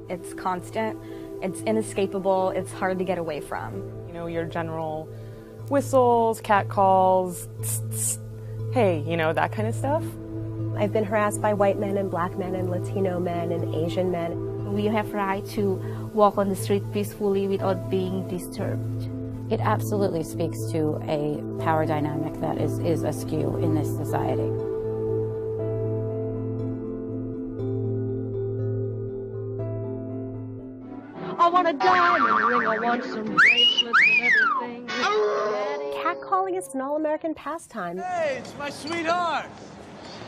It's constant, it's inescapable, it's hard to get away from. You know, your general whistles, cat calls, tss, tss, hey, you know, that kind of stuff. I've been harassed by white men and black men and Latino men and Asian men. We have right to walk on the street peacefully without being disturbed. It absolutely speaks to a power dynamic that is askew in this society. I want a diamond ring, I want some bracelets and everything. Catcalling is an all-American pastime. Hey, it's my sweetheart.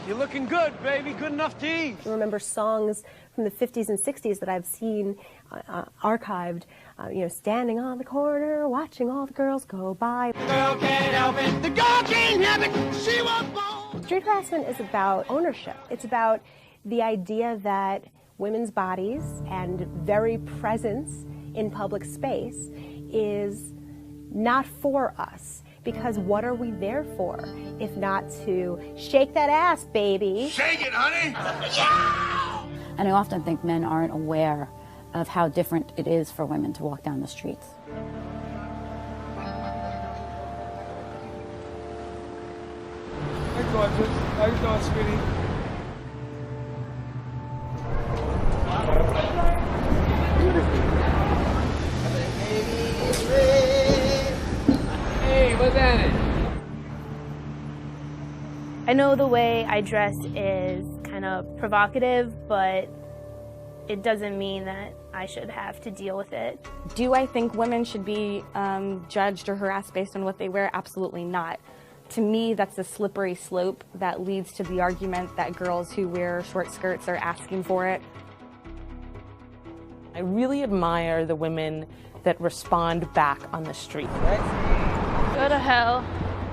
You're looking good, baby. Good enough to eat. I remember songs from the 50s and 60s that I've seen archived, you know, standing on the corner, watching all the girls go by. The girl can't help it. The girl can't help it. She was born. Street harassment is about ownership. It's about the idea that women's bodies and very presence in public space is not for us. Because what are we there for, if not to shake that ass, baby? Shake it, honey! Yeah! And I often think men aren't aware of how different it is for women to walk down the streets. Hey, gorgeous. How you doing, sweetie? Hey, what's that? I know the way I dress is kind of provocative, but it doesn't mean that I should have to deal with it. Do I think women should be judged or harassed based on what they wear? Absolutely not. To me, that's a slippery slope that leads to the argument that girls who wear short skirts are asking for it. I really admire the women that respond back on the street. Go to hell.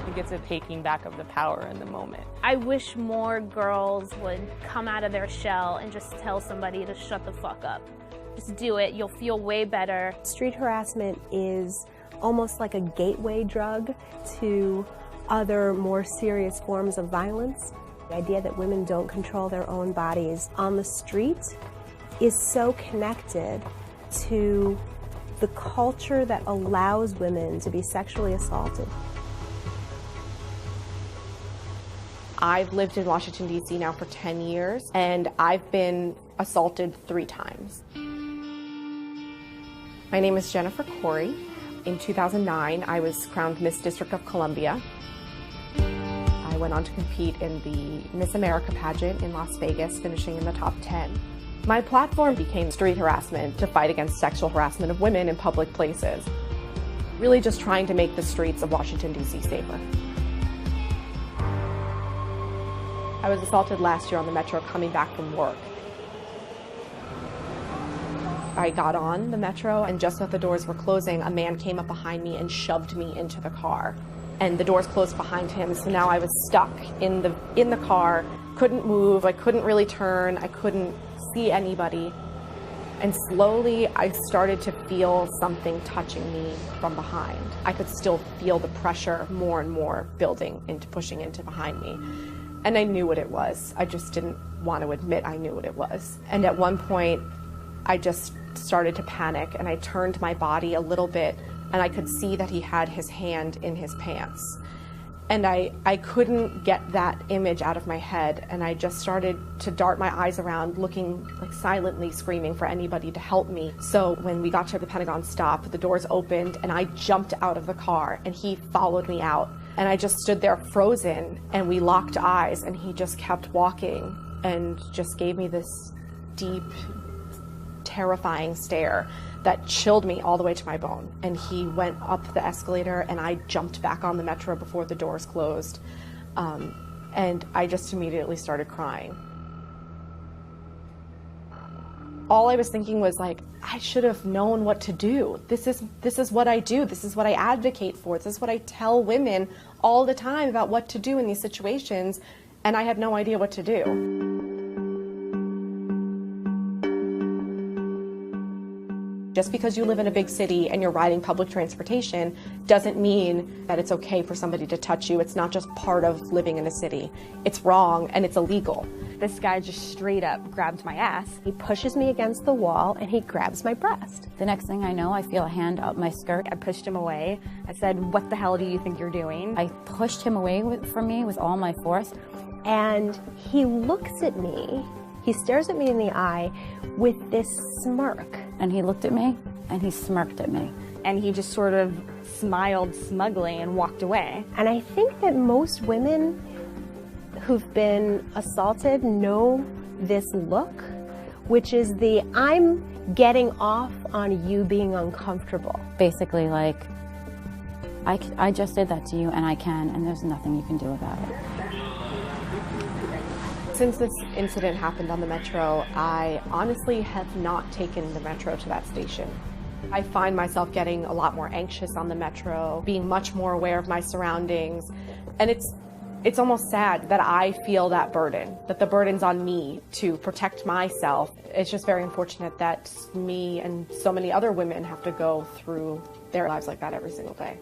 It gets a taking back of the power in the moment. I wish more girls would come out of their shell and just tell somebody to shut the fuck up. Just do it, you'll feel way better. Street harassment is almost like a gateway drug to other more serious forms of violence. The idea that women don't control their own bodies on the street is so connected to the culture that allows women to be sexually assaulted. I've lived in Washington, D.C. now for 10 years, and I've been assaulted 3 times. My name is Jennifer Corey. In 2009, I was crowned Miss District of Columbia. I went on to compete in the Miss America pageant in Las Vegas, finishing in the top 10. My platform became street harassment to fight against sexual harassment of women in public places. Really just trying to make the streets of Washington, D.C. safer. I was assaulted last year on the Metro coming back from work. I got on the Metro, and just as the doors were closing, a man came up behind me and shoved me into the car. And the doors closed behind him, so now I was stuck in the car, couldn't move, I couldn't really turn, I couldn't see anybody. And slowly I started to feel something touching me from behind. I could still feel the pressure more and more building into pushing into behind me. And I knew what it was. I just didn't want to admit I knew what it was. And at one point, I just started to panic, and I turned my body a little bit, and I could see that he had his hand in his pants. And I couldn't get that image out of my head, and I just started to dart my eyes around, looking, like, silently screaming for anybody to help me. So when we got to the Pentagon stop, the doors opened, and I jumped out of the car, and he followed me out. And I just stood there frozen, and we locked eyes, and he just kept walking and just gave me this deep, terrifying stare that chilled me all the way to my bone. And he went up the escalator, and I jumped back on the Metro before the doors closed. And I just immediately started crying. All I was thinking was, like, I should have known what to do. This is what I do. This is what I advocate for. This is what I tell women all the time about what to do in these situations, and I had no idea what to do. Just because you live in a big city and you're riding public transportation doesn't mean that it's okay for somebody to touch you. It's not just part of living in a city. It's wrong and it's illegal. This guy just straight up grabbed my ass. He pushes me against the wall and he grabs my breast. The next thing I know, I feel a hand up my skirt. I pushed him away. I said, "What the hell do you think you're doing?" I pushed him away from me with all my force. And he looks at me, he stares at me in the eye with this smirk. And he looked at me and he smirked at me. And he just sort of smiled smugly and walked away. And I think that most women who've been assaulted know this look, which is the I'm getting off on you being uncomfortable. Basically like, I just did that to you and I can, and there's nothing you can do about it. Since this incident happened on the Metro, I honestly have not taken the Metro to that station. I find myself getting a lot more anxious on the Metro, being much more aware of my surroundings, and it's almost sad that I feel that burden, that the burden's on me to protect myself. It's just very unfortunate that me and so many other women have to go through their lives like that every single day.